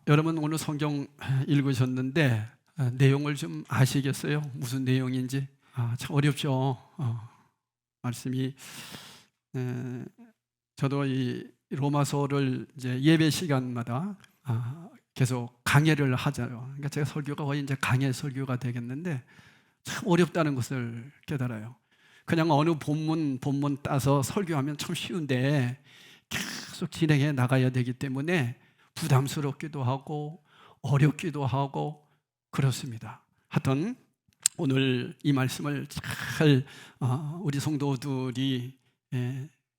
여러분 오늘 성경 읽으셨는데 내용을 좀 아시겠어요? 무슨 내용인지? 참 어렵죠. 말씀이 저도 이 로마서를 이제 예배 시간마다 계속 강해를 하잖아요. 그러니까 제가 설교가 거의 이제 강해 설교가 되겠는데 참 어렵다는 것을 깨달아요. 그냥 어느 본문 따서 설교하면 참 쉬운데 계속 진행해 나가야 되기 때문에 부담스럽기도 하고 어렵기도 하고 그렇습니다. 하여튼 오늘 이 말씀을 잘 우리 성도들이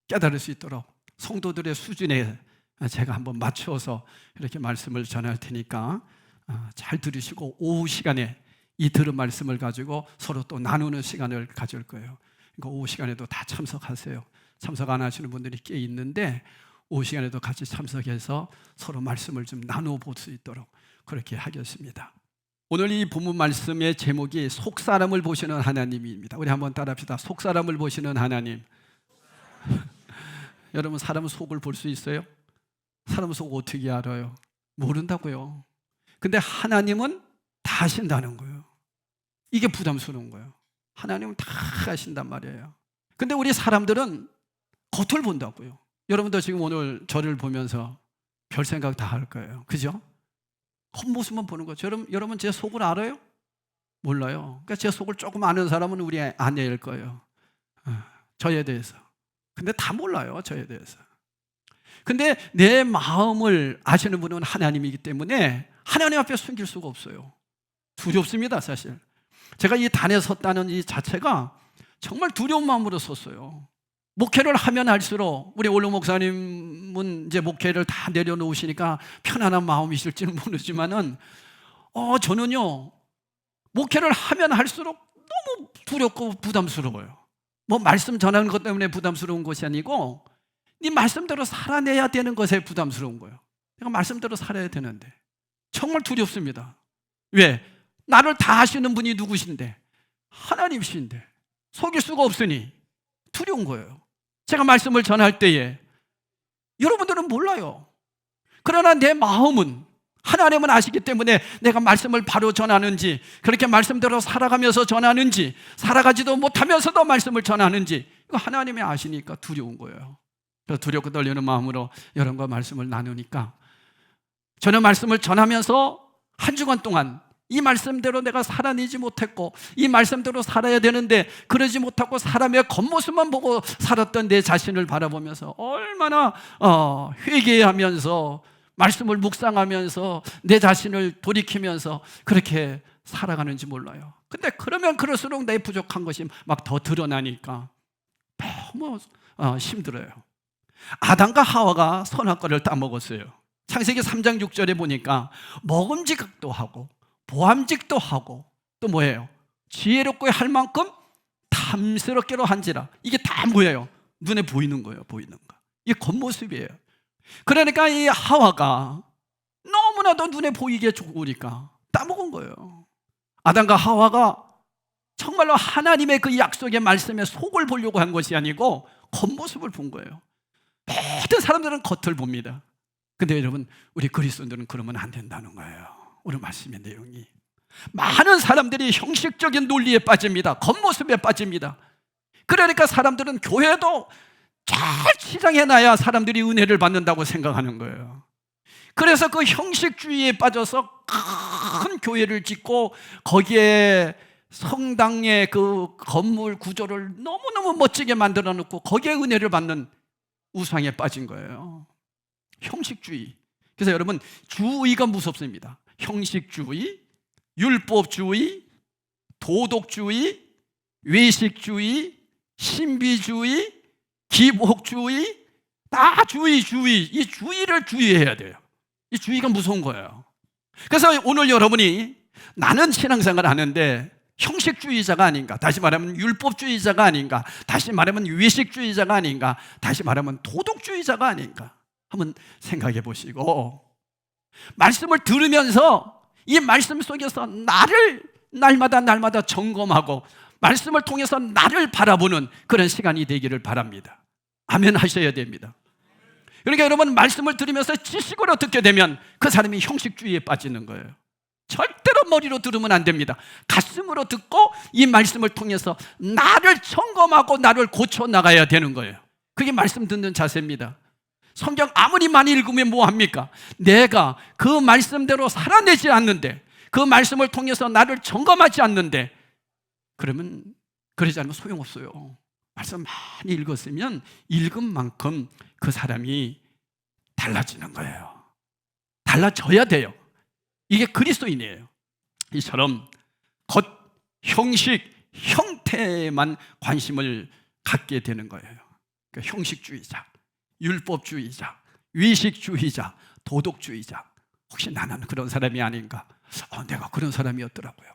깨달을 수 있도록 성도들의 수준에 제가 한번 맞춰서 이렇게 말씀을 전할 테니까 잘 들으시고 오후 시간에 이 들은 말씀을 가지고 서로 또 나누는 시간을 가질 거예요. 그러니까 오후 시간에도 다 참석하세요. 참석 안 하시는 분들이 꽤 있는데 오후 시간에도 같이 참석해서 서로 말씀을 좀 나누어 볼 수 있도록 그렇게 하겠습니다. 오늘 이 본문 말씀의 제목이 속사람을 보시는 하나님입니다. 우리 한번 따라합시다. 속사람을 보시는 하나님. 여러분 사람 속을 볼 수 있어요? 사람 속 어떻게 알아요? 모른다고요. 근데 하나님은 다 아신다는 거예요. 이게 부담스러운 거예요. 하나님은 다 아신단 말이에요. 근데 우리 사람들은 겉을 본다고요. 여러분도 지금 오늘 저를 보면서 별 생각 다 할 거예요. 그죠? 겉모습만 보는 거죠. 여러분 제 속을 알아요? 몰라요. 그러니까 제 속을 조금 아는 사람은 우리 아내일 거예요. 저에 대해서. 근데 다 몰라요. 저에 대해서. 근데 내 마음을 아시는 분은 하나님이기 때문에 하나님 앞에 숨길 수가 없어요. 두렵습니다, 사실. 제가 이 단에 섰다는 이 자체가 정말 두려운 마음으로 섰어요. 목회를 하면 할수록 우리 원로 목사님은 이제 목회를 다 내려놓으시니까 편안한 마음이실지는 모르지만은 저는요 목회를 하면 할수록 너무 두렵고 부담스러워요. 뭐 말씀 전하는 것 때문에 부담스러운 것이 아니고 네 말씀대로 살아내야 되는 것에 부담스러운 거예요. 내가 말씀대로 살아야 되는데 정말 두렵습니다. 왜? 나를 다 아시는 분이 누구신데? 하나님이신데 속일 수가 없으니 두려운 거예요. 제가 말씀을 전할 때에 여러분들은 몰라요. 그러나 내 마음은 하나님은 아시기 때문에 내가 말씀을 바로 전하는지 그렇게 말씀대로 살아가면서 전하는지 살아가지도 못하면서도 말씀을 전하는지 이거 하나님이 아시니까 두려운 거예요. 그래서 두렵고 떨리는 마음으로 여러분과 말씀을 나누니까 저는 말씀을 전하면서 한 주간 동안 이 말씀대로 내가 살아내지 못했고 이 말씀대로 살아야 되는데 그러지 못하고 사람의 겉모습만 보고 살았던 내 자신을 바라보면서 얼마나 회개하면서 말씀을 묵상하면서 내 자신을 돌이키면서 그렇게 살아가는지 몰라요. 근데 그러면 그럴수록 내 부족한 것이 막 더 드러나니까 너무 힘들어요. 아담과 하와가 선악과를 따먹었어요. 창세기 3장 6절에 보니까 먹음직도 하고 보암직도 하고 또 뭐예요? 지혜롭고 할 만큼 탐스럽게로 한지라. 이게 다 뭐예요? 눈에 보이는 거예요. 보이는 거. 이게 겉모습이에요. 그러니까 이 하와가 너무나도 눈에 보이게 좋으니까 따먹은 거예요. 아담과 하와가 정말로 하나님의 그 약속의 말씀에 속을 보려고 한 것이 아니고 겉모습을 본 거예요. 모든 사람들은 겉을 봅니다. 근데 여러분 우리 그리스도인들은 그러면 안 된다는 거예요. 오늘 말씀의 내용이 많은 사람들이 형식적인 논리에 빠집니다. 겉모습에 빠집니다. 그러니까 사람들은 교회도 잘 치장해놔야 사람들이 은혜를 받는다고 생각하는 거예요. 그래서 그 형식주의에 빠져서 큰 교회를 짓고 거기에 성당의 그 건물 구조를 너무너무 멋지게 만들어 놓고 거기에 은혜를 받는 우상에 빠진 거예요. 형식주의. 그래서 여러분 주의가 무섭습니다. 형식주의, 율법주의, 도덕주의, 외식주의, 신비주의, 기복주의, 다 주의. 이 주의를 주의해야 돼요. 이 주의가 무서운 거예요. 그래서 오늘 여러분이 나는 신앙생활을 하는데 형식주의자가 아닌가, 다시 말하면 율법주의자가 아닌가, 다시 말하면 외식주의자가 아닌가, 다시 말하면 도덕주의자가 아닌가 한번 생각해 보시고 말씀을 들으면서 이 말씀 속에서 나를 날마다 점검하고 말씀을 통해서 나를 바라보는 그런 시간이 되기를 바랍니다. 아멘 하셔야 됩니다. 그러니까 여러분, 말씀을 들으면서 지식으로 듣게 되면 그 사람이 형식주의에 빠지는 거예요. 절대로 머리로 들으면 안 됩니다. 가슴으로 듣고 이 말씀을 통해서 나를 점검하고 나를 고쳐 나가야 되는 거예요. 그게 말씀 듣는 자세입니다. 성경 아무리 많이 읽으면 뭐합니까? 내가 그 말씀대로 살아내지 않는데, 그 말씀을 통해서 나를 점검하지 않는데, 그러면 그러지 않으면 소용없어요. 말씀 많이 읽었으면 읽은 만큼 그 사람이 달라지는 거예요. 달라져야 돼요. 이게 그리스도인이에요. 이처럼 겉, 형식, 형태에만 관심을 갖게 되는 거예요. 그러니까 형식주의자, 율법주의자, 위식주의자, 도덕주의자. 혹시 나는 그런 사람이 아닌가? 내가 그런 사람이었더라고요.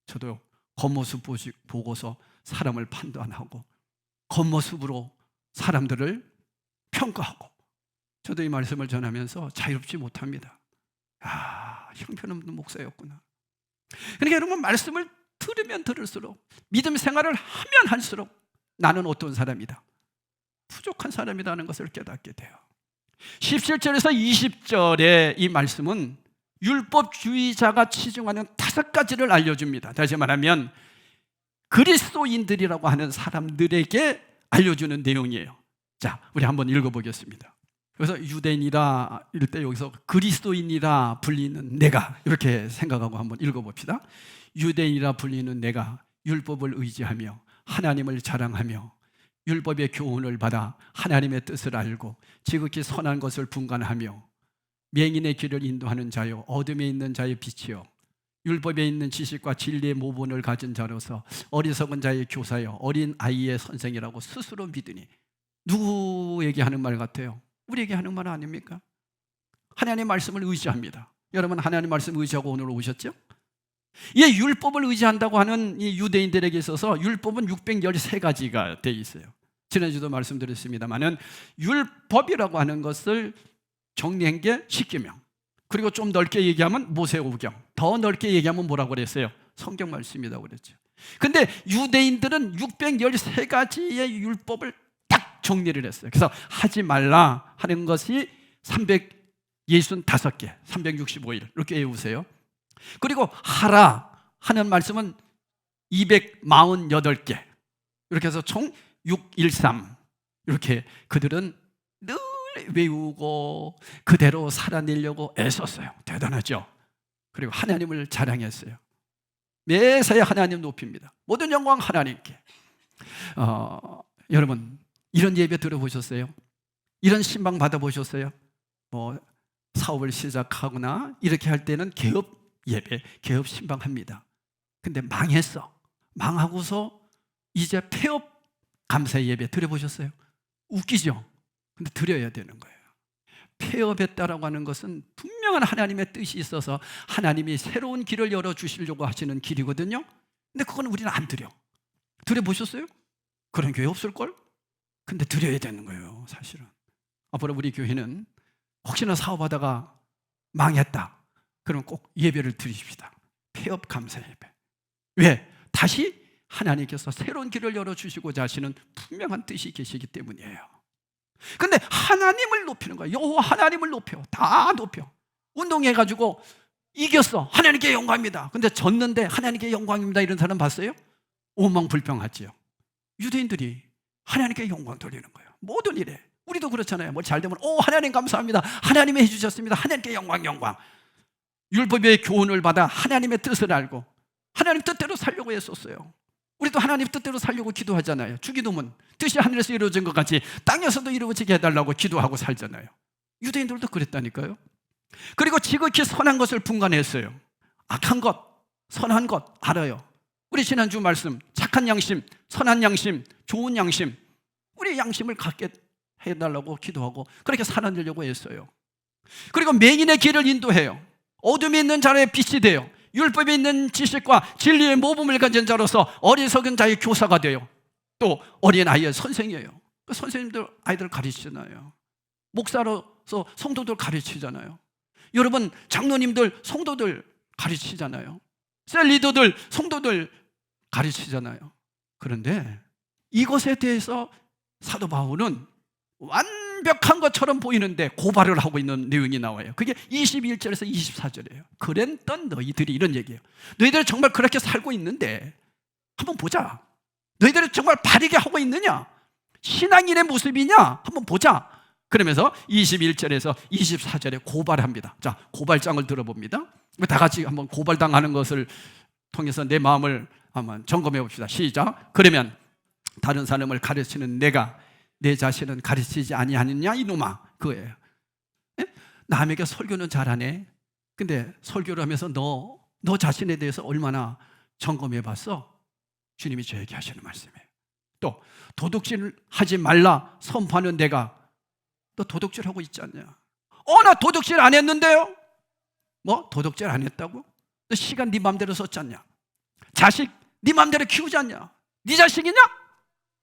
저도 겉모습 보고서 사람을 판단하고 겉모습으로 사람들을 평가하고, 저도 이 말씀을 전하면서 자유롭지 못합니다. 형편없는 목사였구나. 그러니까 여러분, 말씀을 들으면 들을수록, 믿음 생활을 하면 할수록 나는 어떤 사람이다, 부족한 사람이라는 것을 깨닫게 돼요. 17절에서 20절의 이 말씀은 율법주의자가 치중하는 5가지를 알려줍니다. 다시 말하면 그리스도인들이라고 하는 사람들에게 알려주는 내용이에요. 자, 우리 한번 읽어보겠습니다. 그래서 유대인이라 이럴 때 여기서 그리스도인이라 불리는 내가, 이렇게 생각하고 한번 읽어봅시다. 유대인이라 불리는 내가 율법을 의지하며 하나님을 자랑하며 율법의 교훈을 받아 하나님의 뜻을 알고 지극히 선한 것을 분간하며 맹인의 길을 인도하는 자요, 어둠에 있는 자의 빛이요, 율법에 있는 지식과 진리의 모본을 가진 자로서 어리석은 자의 교사요, 어린 아이의 선생이라고 스스로 믿으니. 누구에게 하는 말 같아요? 우리에게 하는 말 아닙니까? 하나님의 말씀을 의지합니다. 여러분, 하나님 말씀 의지하고 오늘 오셨죠? 이 율법을 의지한다고 하는 이 유대인들에게 있어서 율법은 613가지가 되어 있어요. 지난주도 말씀드렸습니다만은 율법이라고 하는 것을 정리한 게 10계명, 그리고 좀 넓게 얘기하면 모세오경, 더 넓게 얘기하면 뭐라고 그랬어요? 성경 말씀이라고 그랬죠. 근데 유대인들은 613가지의 율법을 딱 정리를 했어요. 그래서 하지 말라 하는 것이 365개, 365일 이렇게 외우세요. 그리고 하라 하는 말씀은 248개, 이렇게 해서 총 613, 이렇게 그들은 늘 외우고 그대로 살아내려고 애썼어요. 대단하죠? 그리고 하나님을 자랑했어요. 매사에 하나님 높입니다. 모든 영광 하나님께. 여러분, 이런 예배 들어보셨어요? 이런 신방 받아보셨어요? 사업을 시작하거나 이렇게 할 때는 개업 예배, 개업 신방합니다. 근데 망했어. 망하고서 이제 폐업 감사 예배 드려보셨어요? 웃기죠? 근데 드려야 되는 거예요. 폐업했다라고 하는 것은 분명한 하나님의 뜻이 있어서 하나님이 새로운 길을 열어주시려고 하시는 길이거든요. 근데 그건 우리는 안 드려. 드려보셨어요? 그런 교회 없을걸? 근데 드려야 되는 거예요, 사실은. 앞으로 우리 교회는 혹시나 사업하다가 망했다, 그럼 꼭 예배를 드리십시다. 폐업 감사 예배. 왜? 다시 하나님께서 새로운 길을 열어주시고자 하시는 분명한 뜻이 계시기 때문이에요. 근데 하나님을 높이는 거예요. 여호와 하나님을 높여. 다 높여. 운동해가지고 이겼어. 하나님께 영광입니다. 근데 졌는데 하나님께 영광입니다. 이런 사람 봤어요? 오망불평하지요. 유대인들이 하나님께 영광 돌리는 거예요. 모든 일에. 우리도 그렇잖아요. 뭐 잘 되면 하나님 감사합니다. 하나님이 해주셨습니다. 하나님께 영광, 영광. 율법의 교훈을 받아 하나님의 뜻을 알고 하나님 뜻대로 살려고 했었어요. 우리도 하나님 뜻대로 살려고 기도하잖아요. 주기도문, 뜻이 하늘에서 이루어진 것 같이 땅에서도 이루어지게 해달라고 기도하고 살잖아요. 유대인들도 그랬다니까요. 그리고 지극히 선한 것을 분간했어요. 악한 것, 선한 것 알아요. 우리 지난주 말씀, 착한 양심, 선한 양심, 좋은 양심, 우리 양심을 갖게 해달라고 기도하고 그렇게 살아내려고 했어요. 그리고 맹인의 길을 인도해요. 어둠에 있는 자의 빛이 돼요. 율법에 있는 지식과 진리의 모범을 가진 자로서 어리석은 자의 교사가 돼요. 또 어린 아이의 선생이에요. 그 선생님들 아이들 가르치잖아요. 목사로서 성도들 가르치잖아요. 여러분, 장로님들 성도들 가르치잖아요. 셀 리더들 성도들 가르치잖아요. 그런데 이것에 대해서 사도 바울은 완벽한 것처럼 보이는데 고발을 하고 있는 내용이 나와요. 그게 21절에서 24절이에요. 그랬던 너희들이, 이런 얘기예요. 너희들이 정말 그렇게 살고 있는데 한번 보자. 너희들이 정말 바르게 하고 있느냐? 신앙인의 모습이냐? 한번 보자. 그러면서 21절에서 24절에 고발합니다. 자, 고발장을 들어봅니다. 다 같이 한번 고발당하는 것을 통해서 내 마음을 한번 점검해 봅시다. 시작. 그러면 다른 사람을 가르치는 내가 내 자신은 가르치지 아니하느냐 이놈아, 그거예요. 에? 남에게 설교는 잘하네. 근데 설교를 하면서 너 자신에 대해서 얼마나 점검해 봤어? 주님이 저에게 하시는 말씀이에요. 또 도둑질 하지 말라 선포하는 내가 너 도둑질 하고 있지 않냐? 나 도둑질 안 했는데요? 뭐? 도둑질 안 했다고? 너 시간 네 맘대로 썼지 않냐? 자식 네 맘대로 키우지 않냐? 네 자식이냐?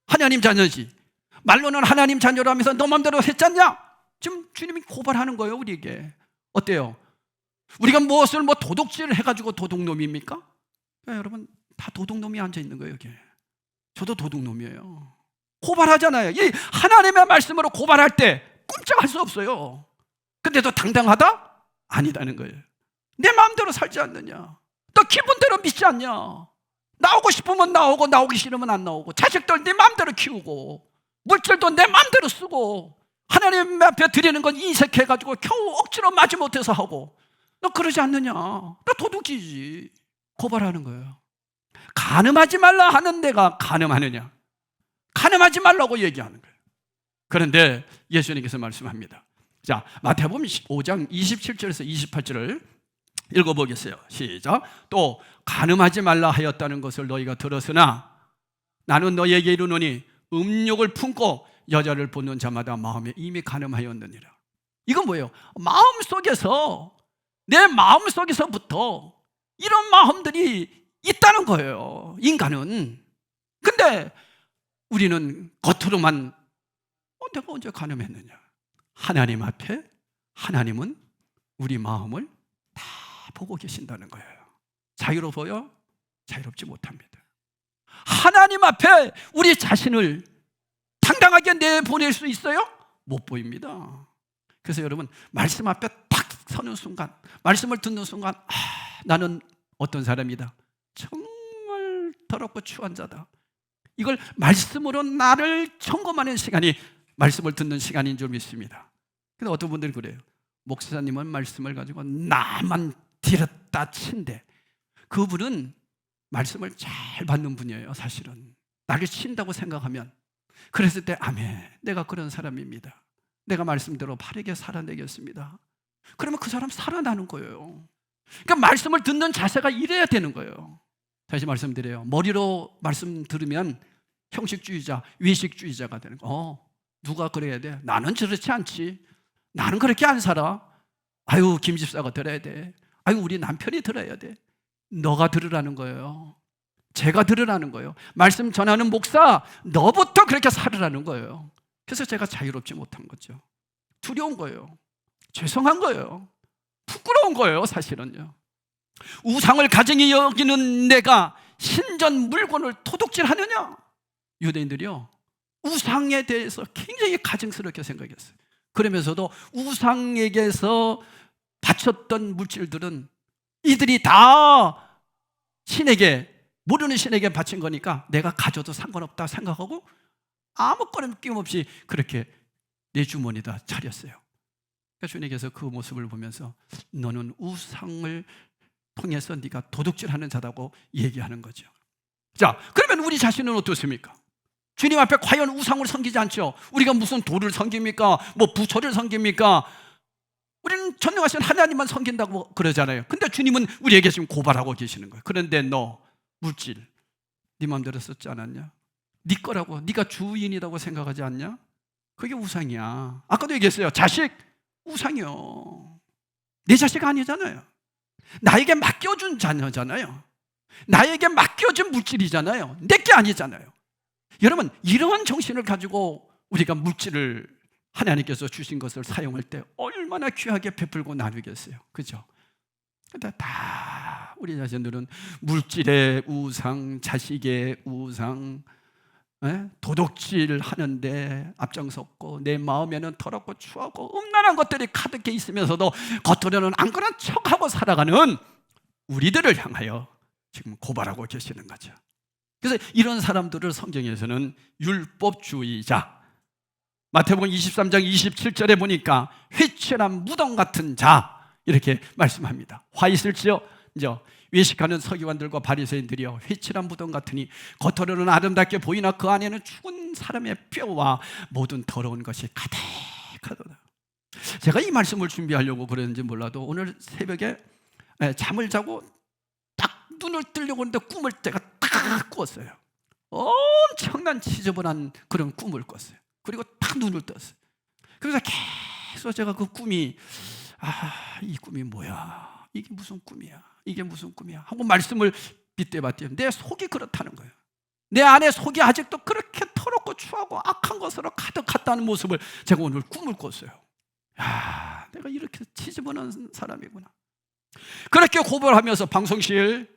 하나님 자녀지. 말로는 하나님 자녀라면서 너 맘대로 했지 않냐? 지금 주님이 고발하는 거예요, 우리에게. 어때요? 우리가 무엇을 도둑질을 해가지고 도둑놈입니까? 여러분, 다 도둑놈이 앉아있는 거예요, 여기. 저도 도둑놈이에요. 고발하잖아요. 이 하나님의 말씀으로 고발할 때 꼼짝할 수 없어요. 근데도 당당하다? 아니다는 거예요. 내 마음대로 살지 않느냐? 너 기분대로 믿지 않냐? 나오고 싶으면 나오고 나오기 싫으면 안 나오고, 자식들 내 마음대로 키우고, 물질도 내 마음대로 쓰고, 하나님 앞에 드리는 건 인색해가지고 겨우 억지로 마지못해서 하고, 너 그러지 않느냐? 너 도둑이지. 고발하는 거예요. 간음하지 말라 하는 내가 간음하느냐? 간음하지 말라고 얘기하는 거예요. 그런데 예수님께서 말씀합니다. 자, 마태복음 5장 27절에서 28절을 읽어보겠어요. 시작. 또 간음하지 말라 하였다는 것을 너희가 들었으나 나는 너희에게 이르노니 음욕을 품고 여자를 보는 자마다 마음에 이미 간음하였느니라. 이건 뭐예요? 마음속에서, 내 마음속에서부터 이런 마음들이 있다는 거예요, 인간은. 근데 우리는 겉으로만 내가 언제 간음했느냐? 하나님 앞에 하나님은 우리 마음을 다 보고 계신다는 거예요. 자유로워요? 자유롭지 못합니다. 하나님 앞에 우리 자신을 당당하게 내보낼 수 있어요? 못 보입니다. 그래서 여러분, 말씀 앞에 딱 서는 순간, 말씀을 듣는 순간, 나는 어떤 사람이다, 정말 더럽고 추한 자다, 이걸 말씀으로 나를 점검하는 시간이 말씀을 듣는 시간인 줄 믿습니다. 근데 어떤 분들이 그래요. 목사님은 말씀을 가지고 나만 들었다 친대. 그분은 말씀을 잘 받는 분이에요. 사실은 나를 친다고 생각하면, 그랬을 때 아멘, 내가 그런 사람입니다, 내가 말씀대로 바르게 살아내겠습니다, 그러면 그 사람 살아나는 거예요. 그러니까 말씀을 듣는 자세가 이래야 되는 거예요. 다시 말씀드려요. 머리로 말씀 들으면 형식주의자, 외식주의자가 되는 거. 누가 그래야 돼? 나는 그렇지 않지. 나는 그렇게 안 살아. 아유, 김 집사가 들어야 돼. 아유, 우리 남편이 들어야 돼. 너가 들으라는 거예요. 제가 들으라는 거예요. 말씀 전하는 목사, 너부터 그렇게 살으라는 거예요. 그래서 제가 자유롭지 못한 거죠. 두려운 거예요. 죄송한 거예요. 부끄러운 거예요, 사실은요. 우상을 가증히 여기는 내가 신전 물건을 도둑질하느냐? 유대인들이요, 우상에 대해서 굉장히 가증스럽게 생각했어요. 그러면서도 우상에게서 바쳤던 물질들은 이들이 다 신에게, 모르는 신에게 바친 거니까 내가 가져도 상관없다 생각하고 아무 꺼림낌 없이 그렇게 내 주머니에다 차렸어요. 그러니까 주님께서 그 모습을 보면서 너는 우상을 통해서 네가 도둑질하는 자다고 얘기하는 거죠. 자, 그러면 우리 자신은 어떻습니까? 주님 앞에 과연 우상을 섬기지 않죠. 우리가 무슨 돌을 섬깁니까? 뭐 부처를 섬깁니까? 우리는 전능하신 하나님만 섬긴다고 그러잖아요. 근데 주님은 우리에게 지금 고발하고 계시는 거예요. 그런데 너 물질 네 마음대로 썼지 않았냐? 네 거라고, 네가 주인이라고 생각하지 않냐? 그게 우상이야. 아까도 얘기했어요. 자식 우상이요. 내 자식 아니잖아요. 나에게 맡겨준 자녀잖아요. 나에게 맡겨준 물질이잖아요. 내게 아니잖아요. 여러분, 이러한 정신을 가지고 우리가 물질을 하나님께서 주신 것을 사용할 때 얼마나 귀하게 베풀고 나누겠어요. 그죠? 근데 다 우리 자신들은 물질의 우상, 자식의 우상, 도둑질 하는데 앞장섰고 내 마음에는 더럽고 추하고 음란한 것들이 가득해 있으면서도 겉으로는 안 그런 척하고 살아가는 우리들을 향하여 지금 고발하고 계시는 거죠. 그래서 이런 사람들을 성경에서는 율법주의자, 마태복음 23장 27절에 보니까 회칠한 무덤 같은 자 이렇게 말씀합니다. 화 있을지요? 외식하는 서기관들과 바리새인들이여 회칠한 무덤 같으니 겉으로는 아름답게 보이나 그 안에는 죽은 사람의 뼈와 모든 더러운 것이 가득하도다. 제가 이 말씀을 준비하려고 그랬는지 몰라도 오늘 새벽에 잠을 자고 딱 눈을 뜨려고 했는데 꿈을 제가 딱 꿨어요. 엄청난 지저분한 그런 꿈을 꿨어요. 그리고 딱 눈을 떴어요. 그래서 계속 제가 그 꿈이 이 꿈이 뭐야? 이게 무슨 꿈이야? 이게 무슨 꿈이야? 하고 말씀을 빗대봤더니 내 속이 그렇다는 거예요. 내 안에 속이 아직도 그렇게 더럽고 추하고 악한 것으로 가득했다는 모습을 제가 오늘 꿈을 꿨어요. 내가 이렇게 지저분한 사람이구나. 그렇게 고발하면서 방송실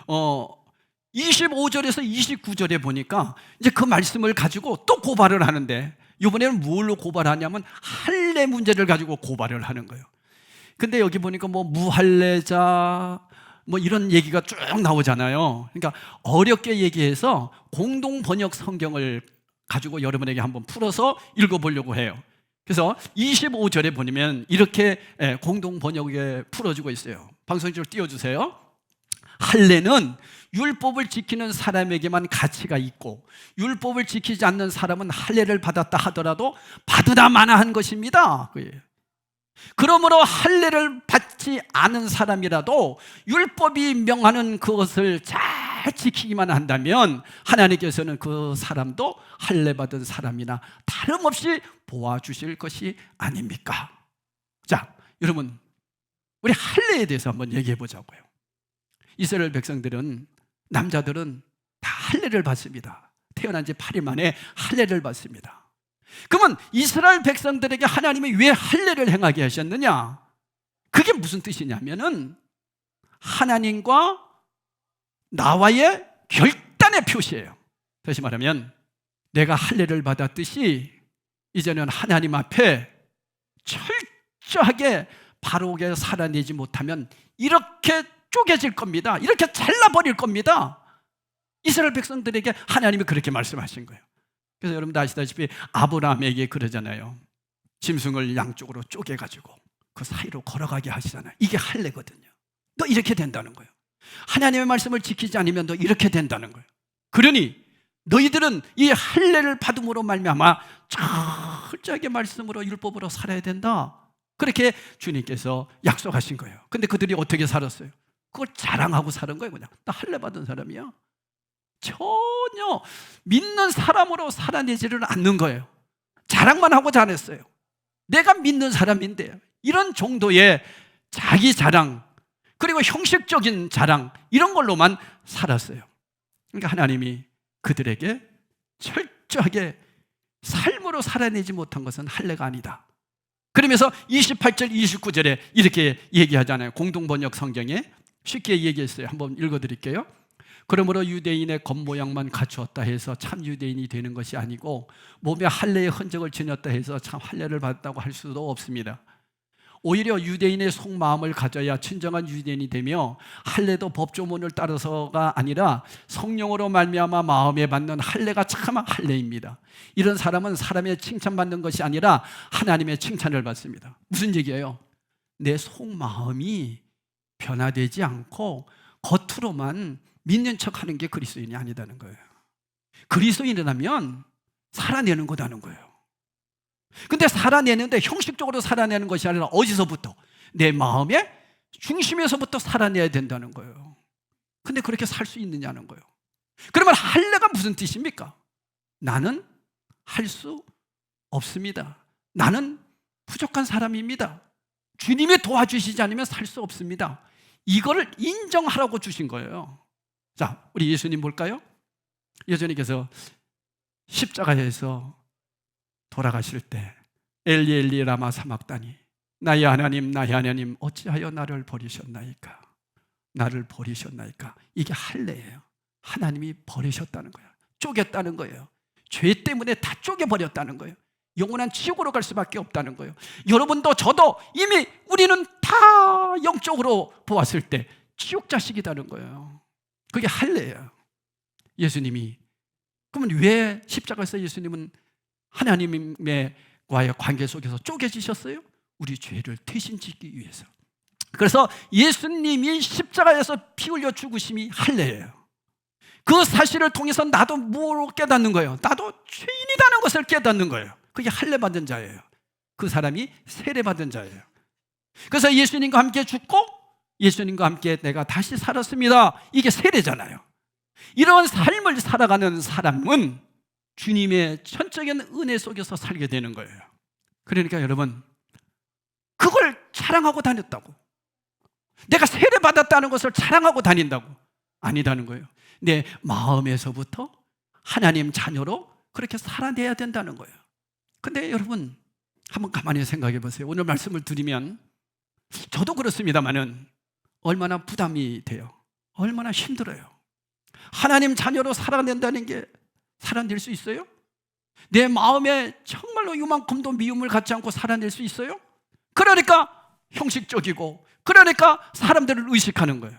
25절에서 29절에 보니까 이제 그 말씀을 가지고 또 고발을 하는데 이번에는 뭘로 고발하냐면 할례 문제를 가지고 고발을 하는 거예요. 근데 여기 보니까 무할례자 이런 얘기가 쭉 나오잖아요. 그러니까 어렵게 얘기해서 공동 번역 성경을 가지고 여러분에게 한번 풀어서 읽어보려고 해요. 그래서 25절에 보면 이렇게 공동 번역에 풀어주고 있어요. 방송줄 띄워주세요. 할례는 율법을 지키는 사람에게만 가치가 있고 율법을 지키지 않는 사람은 할례를 받았다 하더라도 받으나 마나한 것입니다. 그러므로 할례를 받지 않은 사람이라도 율법이 명하는 그것을 잘 지키기만 한다면 하나님께서는 그 사람도 할례 받은 사람이나 다름없이 보아주실 것이 아닙니까? 자, 여러분 우리 할례에 대해서 한번 얘기해 보자고요. 이스라엘 백성들은 남자들은 다 할례를 받습니다. 태어난 지 8일 만에 할례를 받습니다. 그러면 이스라엘 백성들에게 하나님이 왜 할례를 행하게 하셨느냐? 그게 무슨 뜻이냐면은 하나님과 나와의 결단의 표시예요. 다시 말하면 내가 할례를 받았듯이 이제는 하나님 앞에 철저하게 바르게 살아내지 못하면 이렇게 쪼개질 겁니다. 이렇게 잘라버릴 겁니다. 이스라엘 백성들에게 하나님이 그렇게 말씀하신 거예요. 그래서 여러분도 아시다시피 아브라함에게 그러잖아요. 짐승을 양쪽으로 쪼개가지고 그 사이로 걸어가게 하시잖아요. 이게 할례거든요. 너 이렇게 된다는 거예요. 하나님의 말씀을 지키지 않으면 너 이렇게 된다는 거예요. 그러니 너희들은 이 할례를 받음으로 말미암아 철저하게 말씀으로 율법으로 살아야 된다. 그렇게 주님께서 약속하신 거예요. 근데 그들이 어떻게 살았어요? 그걸 자랑하고 사는 거예요. 그냥 나 할례 받은 사람이야. 전혀 믿는 사람으로 살아내지를 않는 거예요. 자랑만 하고 잘했어요. 내가 믿는 사람인데 이런 정도의 자기 자랑 그리고 형식적인 자랑 이런 걸로만 살았어요. 그러니까 하나님이 그들에게 철저하게 삶으로 살아내지 못한 것은 할례가 아니다. 그러면서 28절 29절에 이렇게 얘기하잖아요. 공동번역 성경에 쉽게 얘기했어요. 한번 읽어드릴게요. 그러므로 유대인의 겉모양만 갖추었다 해서 참 유대인이 되는 것이 아니고 몸에 할례의 흔적을 지녔다 해서 참 할례를 받았다고 할 수도 없습니다. 오히려 유대인의 속마음을 가져야 진정한 유대인이 되며 할례도 법조문을 따라서가 아니라 성령으로 말미암아 마음에 받는 할례가 참 할례입니다. 이런 사람은 사람의 칭찬받는 것이 아니라 하나님의 칭찬을 받습니다. 무슨 얘기예요? 내 속마음이 변화되지 않고 겉으로만 믿는 척하는 게 그리스도인이 아니다는 거예요. 그리스도인이라면 살아내는 거다는 거예요. 근데 살아내는데 형식적으로 살아내는 것이 아니라 어디서부터? 내 마음의 중심에서부터 살아내야 된다는 거예요. 근데 그렇게 살 수 있느냐는 거예요. 그러면 할례가 무슨 뜻입니까? 나는 할 수 없습니다. 나는 부족한 사람입니다. 주님이 도와주시지 않으면 살 수 없습니다. 이거를 인정하라고 주신 거예요. 자, 우리 예수님 볼까요? 예수님께서 십자가에서 돌아가실 때 엘리 엘리 라마 사막다니 나의 하나님 어찌하여 나를 버리셨나이까. 나를 버리셨나이까. 이게 할례예요. 하나님이 버리셨다는 거예요. 쪼갰다는 거예요. 죄 때문에 다 쪼개버렸다는 거예요. 영원한 지옥으로 갈 수밖에 없다는 거예요. 여러분도 저도 이미 우리는 다 영적으로 보았을 때 지옥 자식이라는 거예요. 그게 할례예요. 예수님이 그러면 왜 십자가에서 예수님은 하나님과의 관계 속에서 쪼개지셨어요? 우리 죄를 대신 짓기 위해서. 그래서 예수님이 십자가에서 피 흘려 죽으심이 할례예요. 그 사실을 통해서 나도 뭐로 깨닫는 거예요? 나도 죄인이라는 것을 깨닫는 거예요. 그게 할례 받은 자예요. 그 사람이 세례 받은 자예요. 그래서 예수님과 함께 죽고 예수님과 함께 내가 다시 살았습니다. 이게 세례잖아요. 이런 삶을 살아가는 사람은 주님의 전적인 은혜 속에서 살게 되는 거예요. 그러니까 여러분, 그걸 자랑하고 다녔다고, 내가 세례 받았다는 것을 자랑하고 다닌다고 아니라는 거예요. 내 마음에서부터 하나님 자녀로 그렇게 살아내야 된다는 거예요. 근데 여러분, 한번 가만히 생각해 보세요. 오늘 말씀을 드리면 저도 그렇습니다만은 얼마나 부담이 돼요. 얼마나 힘들어요. 하나님 자녀로 살아낸다는 게 살아낼 수 있어요? 내 마음에 정말로 이만큼도 미움을 갖지 않고 살아낼 수 있어요? 그러니까 형식적이고, 그러니까 사람들을 의식하는 거예요.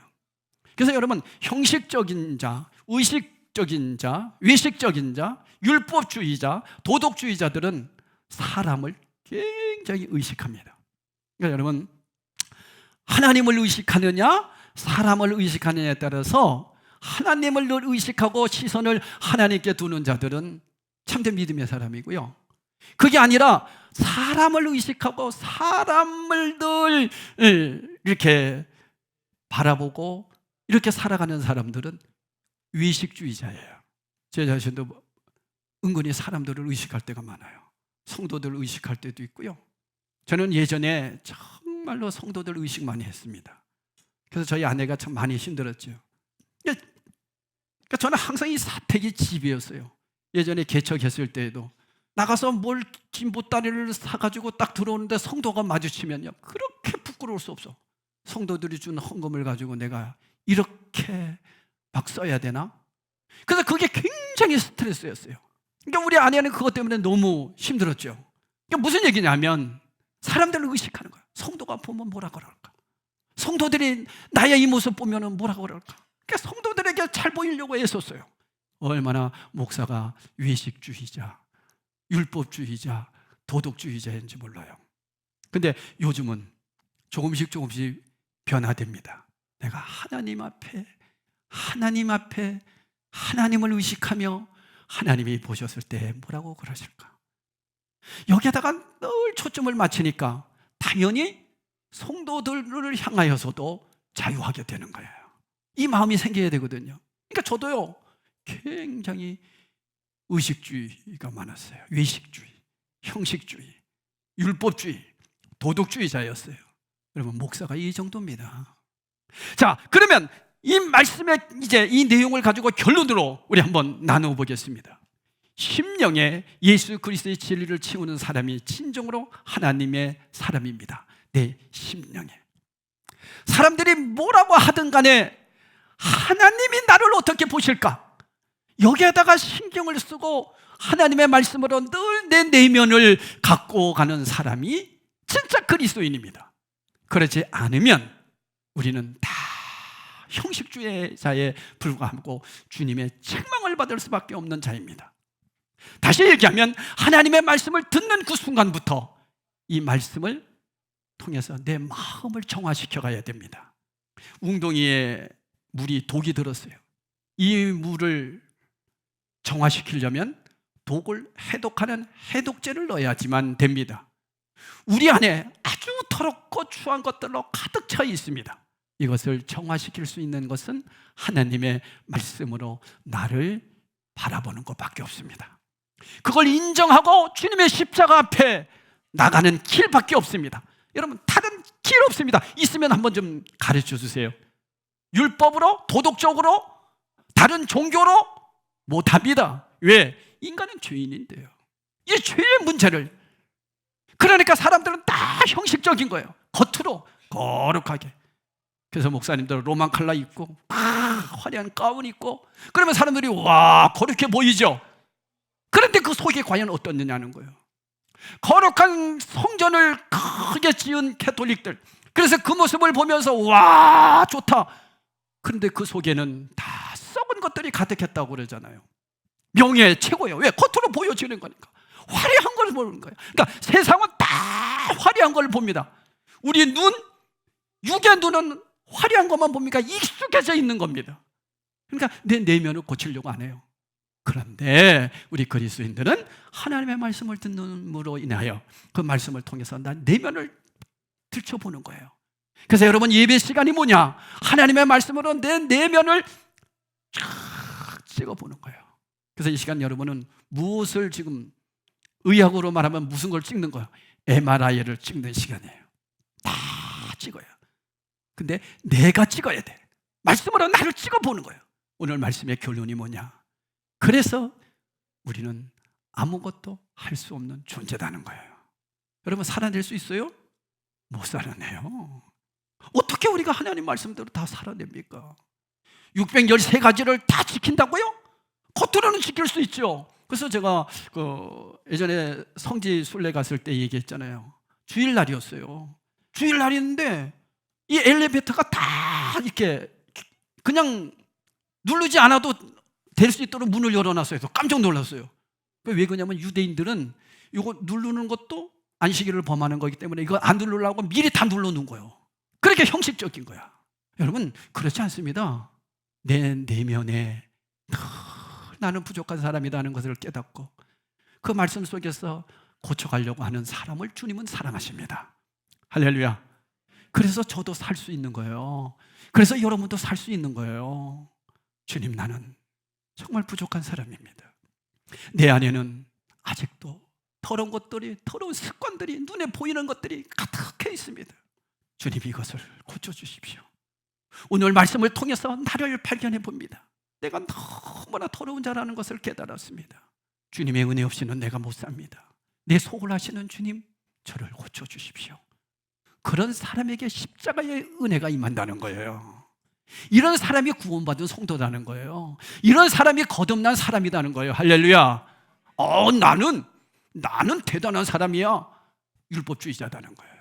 그래서 여러분, 형식적인 자, 의식적인 자, 외식적인 자, 율법주의자, 도덕주의자들은 사람을 굉장히 의식합니다. 그러니까 여러분, 하나님을 의식하느냐 사람을 의식하느냐에 따라서 하나님을 늘 의식하고 시선을 하나님께 두는 자들은 참된 믿음의 사람이고요, 그게 아니라 사람을 의식하고 사람을 늘 이렇게 바라보고 이렇게 살아가는 사람들은 외식주의자예요. 제 자신도 은근히 사람들을 의식할 때가 많아요. 성도들을 의식할 때도 있고요. 저는 예전에 정말로 성도들 의식 많이 했습니다. 그래서 저희 아내가 참 많이 힘들었죠. 그러니까 저는 항상 이 사택이 집이었어요. 예전에 개척했을 때에도 나가서 뭘 김보따리를 사가지고 딱 들어오는데 성도가 마주치면요, 그렇게 부끄러울 수 없어. 성도들이 준 헌금을 가지고 내가 이렇게 막 써야 되나? 그래서 그게 굉장히 스트레스였어요. 그러니까 우리 아내는 그것 때문에 너무 힘들었죠. 그러니까 무슨 얘기냐면 사람들을 의식하는 거야. 성도가 보면 뭐라 그럴까? 성도들이 나의 이 모습 보면 뭐라 그럴까? 그러니까 성도들에게 잘 보이려고 애썼어요. 얼마나 목사가 외식주의자, 율법주의자, 도덕주의자인지 몰라요. 근데 요즘은 조금씩 변화됩니다. 내가 하나님 앞에 하나님을 의식하며 하나님이 보셨을 때 뭐라고 그러실까? 여기에다가 늘 초점을 맞추니까 당연히 성도들을 향하여서도 자유하게 되는 거예요. 이 마음이 생겨야 되거든요. 그러니까 저도요, 굉장히 의식주의가 많았어요. 외식주의, 형식주의, 율법주의, 도덕주의자였어요. 여러분, 목사가 이 정도입니다. 자, 그러면 이 말씀의 이제 이 내용을 가지고 결론으로 우리 한번 나누어 보겠습니다. 심령에 예수 그리스도의 진리를 채우는 사람이 진정으로 하나님의 사람입니다. 내 심령에. 사람들이 뭐라고 하든 간에 하나님이 나를 어떻게 보실까? 여기에다가 신경을 쓰고 하나님의 말씀으로 늘 내 내면을 갖고 가는 사람이 진짜 그리스도인입니다. 그렇지 않으면 우리는 다 형식주의자에 불과하고 주님의 책망을 받을 수밖에 없는 자입니다. 다시 얘기하면 하나님의 말씀을 듣는 그 순간부터 이 말씀을 통해서 내 마음을 정화시켜 가야 됩니다. 웅덩이에 물이 독이 들었어요. 이 물을 정화시키려면 독을 해독하는 해독제를 넣어야지만 됩니다. 우리 안에 아주 더럽고 추한 것들로 가득 차 있습니다. 이것을 정화시킬 수 있는 것은 하나님의 말씀으로 나를 바라보는 것밖에 없습니다. 그걸 인정하고 주님의 십자가 앞에 나가는 길밖에 없습니다. 여러분, 다른 길 없습니다. 있으면 한번 좀 가르쳐 주세요. 율법으로, 도덕적으로, 다른 종교로 못합니다. 왜? 인간은 죄인인데요. 이 죄의 문제를, 그러니까 사람들은 다 형식적인 거예요. 겉으로 거룩하게. 그래서 목사님들 로만 칼라 입고 화려한 가운 입고 그러면 사람들이 와 그렇게 보이죠. 그런데 그 속에 과연 어떻느냐는 거예요. 거룩한 성전을 크게 지은 캐톨릭들, 그래서 그 모습을 보면서 와 좋다. 그런데 그 속에는 다 썩은 것들이 가득했다고 그러잖아요. 명예 최고예요. 왜? 겉으로 보여지는 거니까. 화려한 걸 보는 거예요. 그러니까 세상은 다 화려한 걸 봅니다. 우리 눈, 육의 눈은 화려한 것만 봅니까? 익숙해져 있는 겁니다. 그러니까 내 내면을 고치려고 안 해요. 그런데 우리 그리스도인들은 하나님의 말씀을 듣는으로 인하여 그 말씀을 통해서 난 내면을 들춰보는 거예요. 그래서 여러분 예배 시간이 뭐냐? 하나님의 말씀으로 내 내면을 쫙 찍어보는 거예요. 그래서 이 시간 여러분은 무엇을 지금 의학으로 말하면 무슨 걸 찍는 거예요? MRI를 찍는 시간이에요. 다 찍어요. 근데 내가 찍어야 돼. 말씀으로 나를 찍어보는 거예요. 오늘 말씀의 결론이 뭐냐? 그래서 우리는 아무것도 할 수 없는 존재라는 거예요. 여러분 살아낼 수 있어요? 못 살아내요. 어떻게 우리가 하나님 말씀대로 다 살아냅니까? 613가지를 다 지킨다고요? 겉으로는 지킬 수 있죠. 그래서 제가 예전에 성지 순례 갔을 때 얘기했잖아요. 주일날이었어요. 주일날이었는데 이 엘리베이터가 다 이렇게 그냥 누르지 않아도 될 수 있도록 문을 열어놨어요. 그래서 깜짝 놀랐어요. 왜 그러냐면 유대인들은 이거 누르는 것도 안식일을 범하는 거기 때문에 이거 안 누르려고 미리 다 눌러놓은 거예요. 그렇게 형식적인 거야. 여러분 그렇지 않습니다. 내 내면에 나는 부족한 사람이라는 것을 깨닫고 그 말씀 속에서 고쳐가려고 하는 사람을 주님은 사랑하십니다. 할렐루야. 그래서 저도 살 수 있는 거예요. 그래서 여러분도 살 수 있는 거예요. 주님, 나는 정말 부족한 사람입니다. 내 안에는 아직도 더러운 것들이, 더러운 습관들이, 눈에 보이는 것들이 가득해 있습니다. 주님, 이것을 고쳐주십시오. 오늘 말씀을 통해서 나를 발견해 봅니다. 내가 너무나 더러운 자라는 것을 깨달았습니다. 주님의 은혜 없이는 내가 못 삽니다. 내 속을 아시는 주님, 저를 고쳐주십시오. 그런 사람에게 십자가의 은혜가 임한다는 거예요. 이런 사람이 구원받은 성도라는 거예요. 이런 사람이 거듭난 사람이라는 거예요. 할렐루야. 나는 대단한 사람이야. 율법주의자라는 거예요.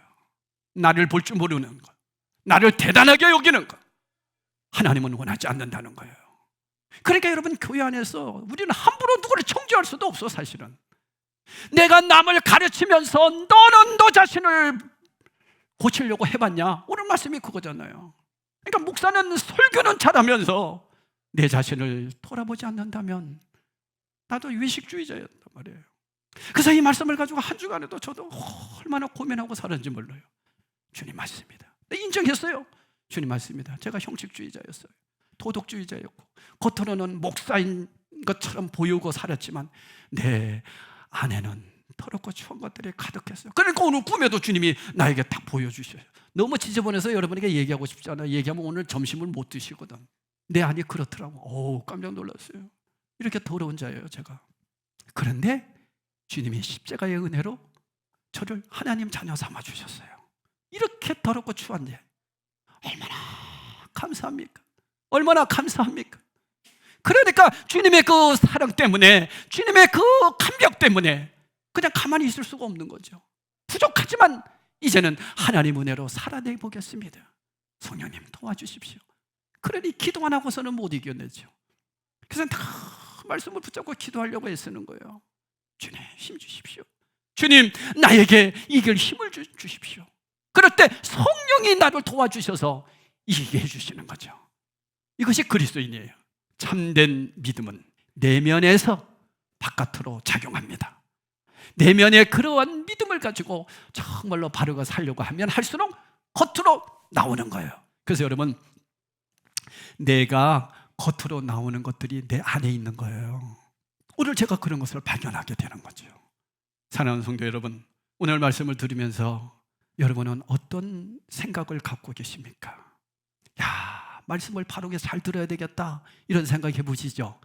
나를 볼 줄 모르는 것, 나를 대단하게 여기는 것, 하나님은 원하지 않는다는 거예요. 그러니까 여러분, 교회 안에서 우리는 함부로 누구를 청지할 수도 없어. 사실은 내가 남을 가르치면서 너는 너 자신을 고치려고 해봤냐? 오늘 말씀이 그거잖아요. 그러니까 목사는 설교는 잘하면서 내 자신을 돌아보지 않는다면 나도 외식주의자였단 말이에요. 그래서 이 말씀을 가지고 한 주간에도 저도 얼마나 고민하고 살았는지 몰라요. 주님 말씀입니다. 인정했어요. 주님 말씀입니다. 제가 형식주의자였어요. 도덕주의자였고 겉으로는 목사인 것처럼 보이고 살았지만 내 안에는 더럽고 추한 것들이 가득했어요. 그러니까 오늘 꿈에도 주님이 나에게 딱 보여주셔요. 너무 지저분해서 여러분에게 얘기하고 싶지 않아요. 얘기하면 오늘 점심을 못 드시거든. 내 안이 그렇더라고. 깜짝 놀랐어요. 이렇게 더러운 자예요, 제가. 그런데 주님이 십자가의 은혜로 저를 하나님 자녀 삼아 주셨어요. 이렇게 더럽고 추한데 얼마나 감사합니까? 얼마나 감사합니까? 그러니까 주님의 그 사랑 때문에, 주님의 그 감격 때문에 그냥 가만히 있을 수가 없는 거죠. 부족하지만 이제는 하나님 은혜로 살아내 보겠습니다. 성령님 도와주십시오. 그러니 기도 안 하고서는 못 이겨내죠. 그래서 다 말씀을 붙잡고 기도하려고 애쓰는 거예요. 주님 힘 주십시오. 주님 나에게 이길 힘을 주십시오. 그럴 때 성령이 나를 도와주셔서 이기게 해주시는 거죠. 이것이 그리스도인이에요. 참된 믿음은 내면에서 바깥으로 작용합니다. 내면의 그러한 믿음을 가지고 정말로 바르게 살려고 하면 할수록 겉으로 나오는 거예요. 그래서 여러분, 내가 겉으로 나오는 것들이 내 안에 있는 거예요. 오늘 제가 그런 것을 발견하게 되는 거죠. 사랑하는 성도 여러분, 오늘 말씀을 들으면서 여러분은 어떤 생각을 갖고 계십니까? 말씀을 바르게 잘 들어야 되겠다, 이런 생각해 보시죠.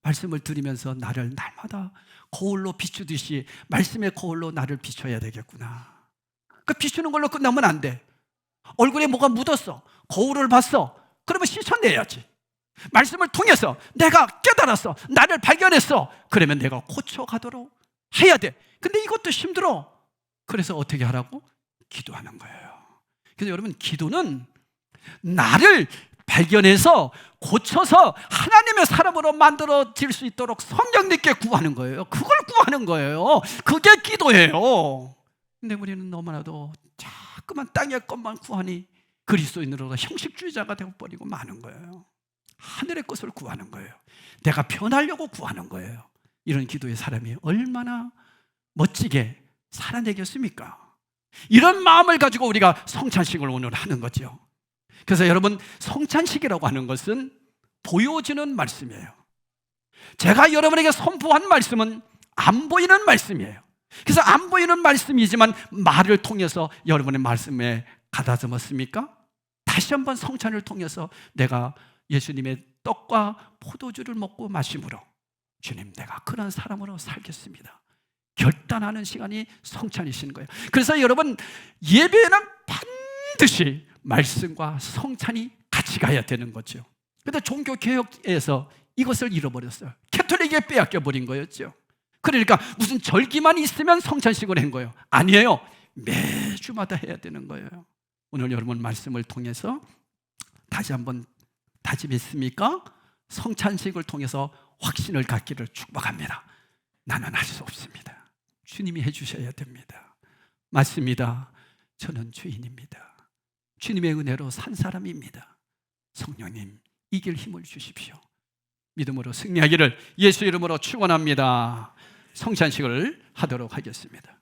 말씀을 들으면서 나를 날마다 거울로 비추듯이 말씀의 거울로 나를 비춰야 되겠구나. 그 비추는 걸로 끝나면 안 돼. 얼굴에 뭐가 묻었어. 거울을 봤어. 그러면 씻어내야지. 말씀을 통해서 내가 깨달았어. 나를 발견했어. 그러면 내가 고쳐가도록 해야 돼. 근데 이것도 힘들어. 그래서 어떻게 하라고? 기도하는 거예요. 그래서 여러분, 기도는 나를 발견해서 고쳐서 하나님의 사람으로 만들어질 수 있도록 성령님께 구하는 거예요. 그걸 구하는 거예요. 그게 기도예요. 근데 우리는 너무나도 자꾸만 땅의 것만 구하니 그리스도인으로 형식주의자가 되어버리고 마는 거예요. 하늘의 것을 구하는 거예요. 내가 변하려고 구하는 거예요. 이런 기도의 사람이 얼마나 멋지게 살아내겠습니까? 이런 마음을 가지고 우리가 성찬식을 오늘 하는 거죠. 그래서 여러분, 성찬식이라고 하는 것은 보여지는 말씀이에요. 제가 여러분에게 선포한 말씀은 안 보이는 말씀이에요. 그래서 안 보이는 말씀이지만 말을 통해서 여러분의 말씀에 가다듬었습니까? 다시 한번 성찬을 통해서 내가 예수님의 떡과 포도주를 먹고 마심으로 주님, 내가 그런 사람으로 살겠습니다. 결단하는 시간이 성찬이신 거예요. 그래서 여러분, 예배는 반드시 말씀과 성찬이 같이 가야 되는 거죠. 그런데 종교개혁에서 이것을 잃어버렸어요. 캐톨릭에 빼앗겨버린 거였죠. 그러니까 무슨 절기만 있으면 성찬식을 한 거예요. 아니에요. 매주마다 해야 되는 거예요. 오늘 여러분 말씀을 통해서 다시 한번 다짐했습니까? 성찬식을 통해서 확신을 갖기를 축복합니다. 나는 할 수 없습니다. 주님이 해주셔야 됩니다. 맞습니다. 저는 죄인입니다. 주님의 은혜로 산 사람입니다. 성령님, 이길 힘을 주십시오. 믿음으로 승리하기를 예수 이름으로 축원합니다. 성찬식을 하도록 하겠습니다.